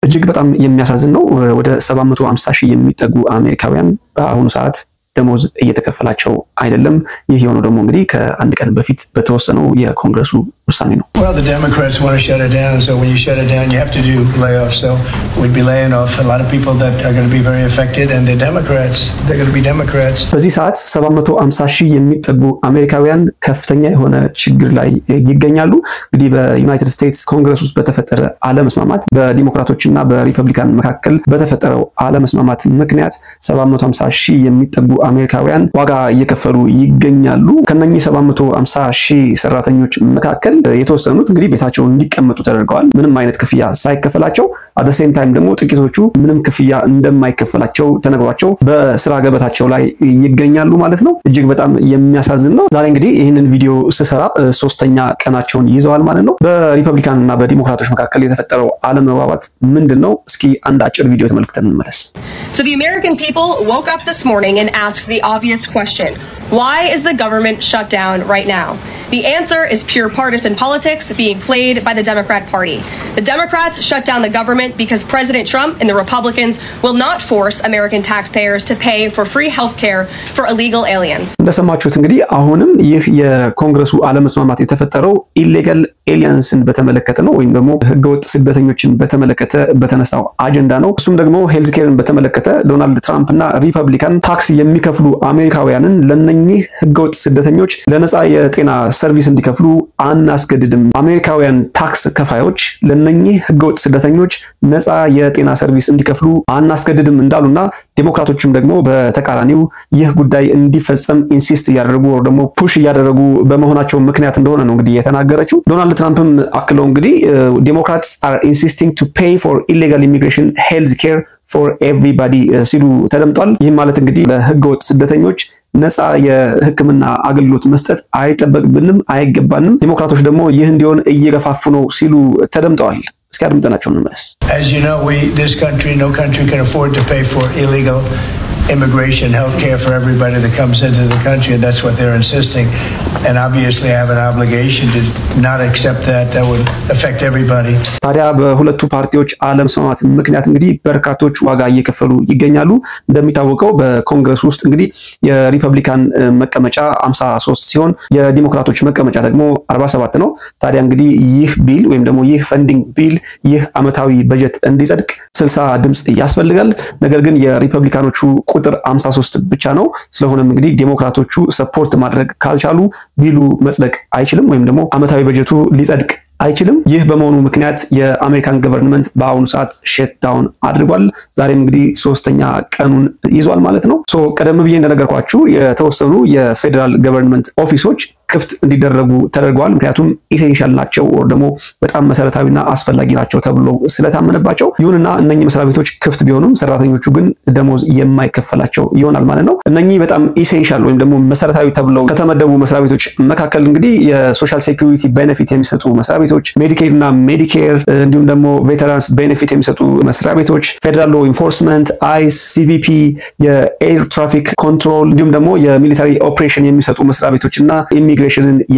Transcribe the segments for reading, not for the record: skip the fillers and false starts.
እጅግ በጣም የሚያሳዝን ነው። ወደ 750 ሺህ የሚጠጉ አሜሪካውያን በአሁኑ ሰዓት ደሞዝ እየተከፈላቸው አይደለም። ይህ የሆነው ደግሞ እንግዲህ ከአንድ ቀን በፊት በተወሰነው የኮንግረሱ ውሳኔ ነው። Well, the Democrats want to shut it down, so when you shut it down, you have to do layoffs. So we'd be laying off a lot of people that are going to be very affected, and the Democrats, they're going to be Democrats. በዚህ ሰዓት 750 ሺህ የሚጠጉ አሜሪካውያን ከፍተኛ የሆነ ችግር ላይ ይገኛሉ። እንግዲህ በዩናይትድ ስቴትስ ኮንግረስ ውስጥ በተፈጠረ አለመስማማት በዲሞክራቶችና በሪፐብሊካን መካከል በተፈጠረው አለመስማማት ምክንያት 750 ሺህ የሚጠጉ አሜሪካውያን ዋጋ እየከፈሉ ይገኛሉ። ከነኚህ 750 ሺህ ሰራተኞች መካከል የተወሰኑት እንግዲህ ቤታቸው እንዲቀመጡ ተደርገዋል ምንም አይነት ክፍያ ሳይከፈላቸው። at the same time ደግሞ ጥቂቶቹ ምንም ክፍያ እንደማይከፈላቸው ተነግሯቸው በስራ ገበታቸው ላይ ይገኛሉ ማለት ነው። እጅግ በጣም የሚያሳዝን ነው። ዛሬ እንግዲህ ይህንን ቪዲዮ ስሰራ ሶስተኛ ቀናቸውን ይዘዋል ማለት ነው። በሪፐብሊካን እና በዲሞክራቶች መካከል የተፈጠረው አለመግባባት ምንድነው? እስኪ አንድ አጭር ቪዲዮ ተመልክተን እንመለስ። So the American people woke up this morning and asked the obvious question. Why is the government shut down right now? The answer is pure partisan politics being played by the Democrat Party. The Democrats shut down the government because President Trump and the Republicans will not force American taxpayers to pay for free healthcare for illegal aliens. እንደሰማችሁት እንግዲህ አሁንም ይህ የኮንግረሱ አለመስማማት የተፈጠረው ኢሌጋል ኤሊያንስን በተመለከተ ነው ወይም ደግሞ ህገወጥ ስደተኞችን በተመለከተ በተነሳው አጀንዳ ነው። እሱም ደግሞ ሄልዝ ኬርን በተመለከተ ዶናልድ ትራምፕ እና ሪፐብሊካን ታክስ የሚከፍሉ አሜሪካውያንን ለነኚህ ህገወጥ ስደተኞች ለነፃ የጤና ሰርቪስ እንዲከፍሉ አናስገድድም። አሜሪካውያን ታክስ ከፋዮች ለነኚህ ህገወጥ ስደተኞች ነፃ የጤና ሰርቪስ እንዲከፍሉ አናስገድድም እንዳሉና ዲሞክራቶችም ደግሞ በተቃራኒው ይህ ጉዳይ እንዲፈጸም ኢንሲስት ያደረጉ ወር ደግሞ ፑሽ ያደረጉ በመሆናቸው ምክንያት እንደሆነ ነው እንግዲህ የተናገረችው። ዶናልድ ትራምፕም አክለው እንግዲህ ዴሞክራትስ አር ኢንሲስቲንግ ቱ ፔይ ፎር ኢሌጋል ኢሚግሬሽን ሄልዝ ኬር ፎር ኤቭሪባዲ ሲሉ ተደምጧል። ይህ ማለት እንግዲህ ለህገወጥ ስደተኞች ነፃ የህክምና አገልግሎት መስጠት አይጠበቅብንም አይገባንም። ዲሞክራቶች ደግሞ ይህ እንዲሆን እየገፋፉ ነው ሲሉ ተደምጠዋል። እስኪ አድምጠናቸው እንመለስ። As you know, no country can afford to pay for illegal immigration, healthcare for everybody that comes into the country, and that's what they're insisting. And obviously, I have an obligation to not accept that. That would affect everybody. ታዲያ በሁለቱ ፓርቲዎች አለመስማማት ምክንያት እንግዲህ በርካቶች ዋጋ እየከፈሉ ይገኛሉ። እንደሚታወቀው በኮንግረስ ውስጥ እንግዲህ የሪፐብሊካን መቀመጫ 53 ሲሆን የዲሞክራቶች መቀመጫ ደግሞ 47 ነው። ታዲያ እንግዲህ ይህ ቢል ወይም ደግሞ ይህ ፈንዲንግ ቢል ይህ አመታዊ በጀት እንዲጸድቅ 60 ድምጽ ያስፈልጋል። ነገር ግን የሪፐብሊካኖቹ ቁጥር 53 ብቻ ነው። ስለሆነም እንግዲህ ዲሞክራቶቹ ሰፖርት ማድረግ ካልቻሉ ቢሉ መጽደቅ አይችልም ወይም ደግሞ አመታዊ በጀቱ ሊጸድቅ አይችልም። ይህ በመሆኑ ምክንያት የአሜሪካን ገቨርንመንት በአሁኑ ሰዓት ሸት ዳውን አድርጓል። ዛሬም እንግዲህ ሶስተኛ ቀኑን ይዟል ማለት ነው። ቀደም ብዬ እንደነገርኳችሁ የተወሰኑ የፌደራል ገቨርንመንት ኦፊሶች ክፍት እንዲደረጉ ተደርገዋል። ምክንያቱም ኢሴንሻል ናቸው ወር ደግሞ በጣም መሰረታዊና አስፈላጊ ናቸው ተብሎ ስለታመነባቸው። ይሁንና እነኚህ መስሪያ ቤቶች ክፍት ቢሆኑም ሰራተኞቹ ግን ደሞዝ የማይከፈላቸው ይሆናል ማለት ነው። እነኚህ በጣም ኢሴንሻል ወይም ደግሞ መሰረታዊ ተብለው ከተመደቡ መስሪያ ቤቶች መካከል እንግዲህ የሶሻል ሴኩሪቲ ቤኔፊት የሚሰጡ መስሪያ ቤቶች፣ ሜዲኬድ እና ሜዲኬር እንዲሁም ደግሞ ቬተራንስ ቤኔፊት የሚሰጡ መስሪያ ቤቶች፣ ፌደራል ሎ ኢንፎርስመንት፣ አይስ፣ ሲቢፒ፣ የኤር ትራፊክ ኮንትሮል እንዲሁም ደግሞ የሚሊታሪ ኦፕሬሽን የሚሰጡ መስሪያ ቤቶችና ኢሚግሬሽንን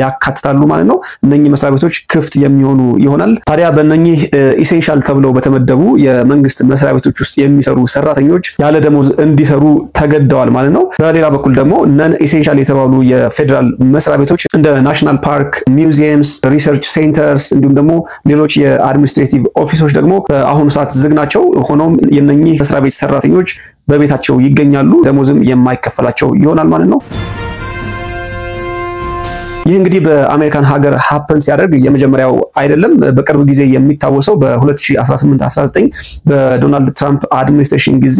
ያካትታሉ ማለት ነው። እነኚህ መስሪያ ቤቶች ክፍት የሚሆኑ ይሆናል። ታዲያ በእነኚህ ኢሴንሻል ተብለው በተመደቡ የመንግስት መስሪያ ቤቶች ውስጥ የሚሰሩ ሰራተኞች ያለ ደሞዝ እንዲሰሩ ተገደዋል ማለት ነው። በሌላ በኩል ደግሞ ነን ኢሴንሻል የተባሉ የፌደራል መስሪያ ቤቶች እንደ ናሽናል ፓርክ፣ ሚውዚየምስ፣ ሪሰርች ሴንተርስ እንዲሁም ደግሞ ሌሎች የአድሚኒስትሬቲቭ ኦፊሶች ደግሞ በአሁኑ ሰዓት ዝግ ናቸው። ሆኖም የእነኚህ መስሪያ ቤት ሰራተኞች በቤታቸው ይገኛሉ። ደሞዝም የማይከፈላቸው ይሆናል ማለት ነው። ይህ እንግዲህ በአሜሪካን ሀገር ሀፕን ሲያደርግ የመጀመሪያው አይደለም። በቅርብ ጊዜ የሚታወሰው በ2018-19 በዶናልድ ትራምፕ አድሚኒስትሬሽን ጊዜ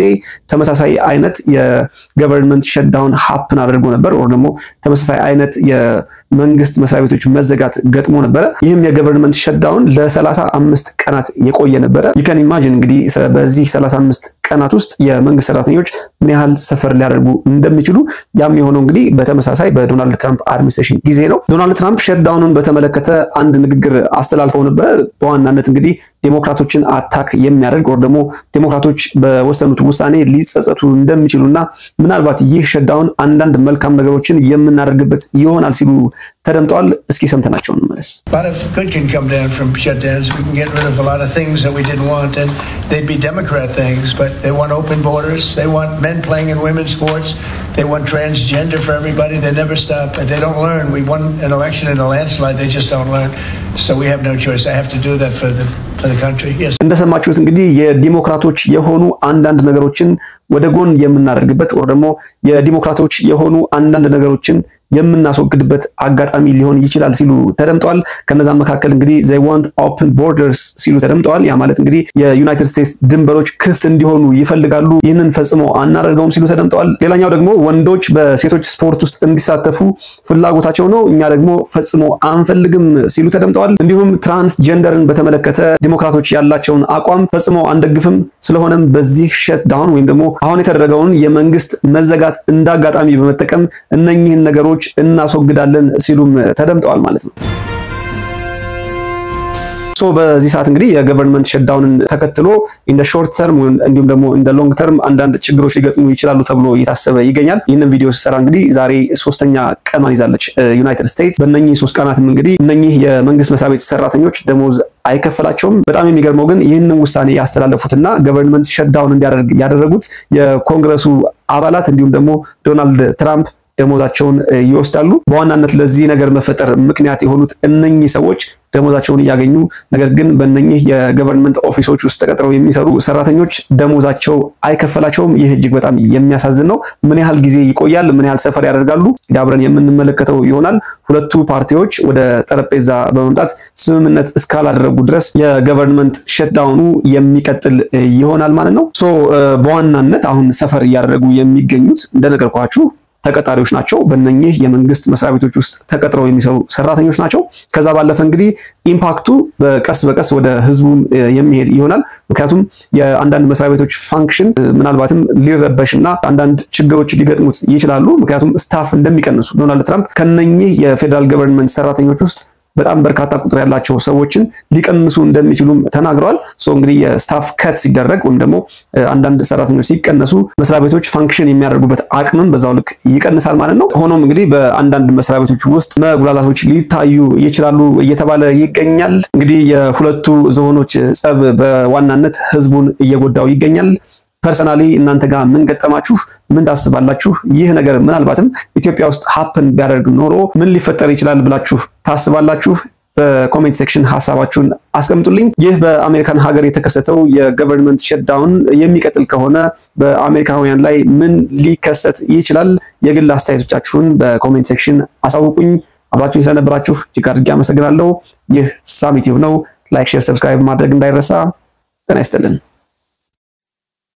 ተመሳሳይ አይነት የገቨርንመንት ሸትዳውን ሀፕን አድርጎ ነበር ወር ደግሞ ተመሳሳይ አይነት የመንግስት መስሪያ ቤቶች መዘጋት ገጥሞ ነበር። ይህም የገቨርንመንት ሸትዳውን ለ35 ቀናት የቆየ ነበር። you can imagine እንግዲህ በዚህ 35 ቀናት ውስጥ የመንግስት ሰራተኞች ምን ያህል ሰፈር ሊያደርጉ እንደሚችሉ ያም የሆነው እንግዲህ በተመሳሳይ በዶናልድ ትራምፕ አድሚኒስትሬሽን ጊዜ ነው። ዶናልድ ትራምፕ ሸትዳውኑን በተመለከተ አንድ ንግግር አስተላልፈው ነበር። በዋናነት እንግዲህ ዴሞክራቶችን አታክ የሚያደርግ ወር ደግሞ ዴሞክራቶች በወሰኑት ውሳኔ ሊጸጸቱ እንደሚችሉና ምናልባት ይህ ሸዳውን አንዳንድ መልካም ነገሮችን የምናደርግበት ይሆናል ሲሉ ተደምጠዋል። እስኪ ሰምተናቸው እንመለስ። A lot of good can come down from shutdowns. We can get rid of a lot of things that we didn't want, and they'd be Democrat things, but they want open borders. They want men playing in women's sports. They want transgender for everybody. They never stop, and they don't learn. We won an election in a landslide. They just don't learn. So we have no choice. I have to do that for the country. Yes. እንደሰማችሁት እንግዲህ የዲሞክራቶች የሆኑ አንዳንድ ነገሮችን ወደ ጎን የምናደርግበት ወር ደግሞ የዲሞክራቶች የሆኑ አንዳንድ ነገሮችን የምናስወግድበት አጋጣሚ ሊሆን ይችላል ሲሉ ተደምጠዋል። ከነዛም መካከል እንግዲህ they want open borders ሲሉ ተደምጠዋል። ያ ማለት እንግዲህ የዩናይትድ ስቴትስ ድንበሮች ክፍት እንዲሆኑ ይፈልጋሉ። ይህንን ፈጽሞ አናደርገውም ሲሉ ተደምጠዋል። ሌላኛው ደግሞ ወንዶች በሴቶች ስፖርት ውስጥ እንዲሳተፉ ፍላጎታቸው ነው፣ እኛ ደግሞ ፈጽሞ አንፈልግም ሲሉ ተደምጠዋል። እንዲሁም ትራንስጀንደርን በተመለከተ ዲሞክራቶች ያላቸውን አቋም ፈጽሞ አንደግፍም፣ ስለሆነም በዚህ ሸት ዳውን ወይም ደግሞ አሁን የተደረገውን የመንግስት መዘጋት እንዳጋጣሚ በመጠቀም እነኚህን ነገሮች እናስወግዳለን ሲሉም ተደምጠዋል ማለት ነው። ሶ በዚህ ሰዓት እንግዲህ የገቨርንመንት ሸትዳውንን ተከትሎ ኢን ዘ ሾርት ተርም እንዲሁም ደግሞ ኢን ዘ ሎንግ ተርም አንዳንድ ችግሮች ሊገጥሙ ይችላሉ ተብሎ እየታሰበ ይገኛል። ይህንን ቪዲዮ ሲሰራ እንግዲህ ዛሬ 3ኛ ቀኗን ይዛለች ዩናይትድ ስቴትስ። በእነኚህ 3 ቀናትም እንግዲህ እነኚህ የመንግስት መስሪያ ቤት ሰራተኞች ደሞዝ አይከፈላቸውም። በጣም የሚገርመው ግን ይህንን ውሳኔ ያስተላለፉትና ገቨርንመንት ሸትዳውን እንዲያደርግ ያደረጉት የኮንግረሱ አባላት እንዲሁም ደግሞ ዶናልድ ትራምፕ ደሞዛቸውን ይወስዳሉ። በዋናነት ለዚህ ነገር መፈጠር ምክንያት የሆኑት እነኚህ ሰዎች ደሞዛቸውን ያገኙ፣ ነገር ግን በእነኚህ የገቨርንመንት ኦፊሶች ውስጥ ተቀጥረው የሚሰሩ ሰራተኞች ደሞዛቸው አይከፈላቸውም። ይህ እጅግ በጣም የሚያሳዝን ነው። ምን ያህል ጊዜ ይቆያል? ምን ያህል ሰፈር ያደርጋሉ? አብረን የምንመለከተው ይሆናል። ሁለቱ ፓርቲዎች ወደ ጠረጴዛ በመምጣት ስምምነት እስካላደረጉ ድረስ የገቨርንመንት ሸትዳውኑ የሚቀጥል ይሆናል ማለት ነው። ሶ በዋናነት አሁን ሰፈር እያደረጉ የሚገኙት እንደነገርኳችሁ ተቀጣሪዎች ናቸው። በእነኚህ የመንግስት መስሪያ ቤቶች ውስጥ ተቀጥረው የሚሰሩ ሰራተኞች ናቸው። ከዛ ባለፈ እንግዲህ ኢምፓክቱ በቀስ በቀስ ወደ ህዝቡ የሚሄድ ይሆናል። ምክንያቱም የአንዳንድ መስሪያ ቤቶች ፋንክሽን ምናልባትም ሊረበሽና አንዳንድ ችግሮች ሊገጥሙት ይችላሉ። ምክንያቱም ስታፍ እንደሚቀንሱ ዶናልድ ትራምፕ ከነኚህ የፌደራል ገቨርንመንት ሰራተኞች ውስጥ በጣም በርካታ ቁጥር ያላቸው ሰዎችን ሊቀንሱ እንደሚችሉም ተናግረዋል። ሶ እንግዲህ የስታፍ ከት ሲደረግ ወይም ደግሞ አንዳንድ ሰራተኞች ሲቀነሱ መስሪያ ቤቶች ፋንክሽን የሚያደርጉበት አቅምም በዛው ልክ ይቀንሳል ማለት ነው። ሆኖም እንግዲህ በአንዳንድ መስሪያ ቤቶች ውስጥ መጉላላቶች ሊታዩ ይችላሉ እየተባለ ይገኛል። እንግዲህ የሁለቱ ዝሆኖች ጸብ በዋናነት ህዝቡን እየጎዳው ይገኛል። ፐርሰናሊ እናንተ ጋር ምን ገጠማችሁ? ምን ታስባላችሁ? ይህ ነገር ምናልባትም ኢትዮጵያ ውስጥ ሃፕን ቢያደርግ ኖሮ ምን ሊፈጠር ይችላል ብላችሁ ታስባላችሁ? በኮሜንት ሴክሽን ሐሳባችሁን አስቀምጡልኝ። ይህ በአሜሪካን ሀገር የተከሰተው የገቨርንመንት ሸትዳውን የሚቀጥል ከሆነ በአሜሪካውያን ላይ ምን ሊከሰት ይችላል? የግል አስተያየቶቻችሁን በኮሜንት ሴክሽን አሳውቁኝ። አብራችሁኝ ስለነበራችሁ እጅግ አድርጌ አመሰግናለሁ። ይህ ሳም ዩቲዩብ ነው። ላይክ፣ ሼር፣ ሰብስክራይብ ማድረግ እንዳይረሳ። ጤና ይስጥልን።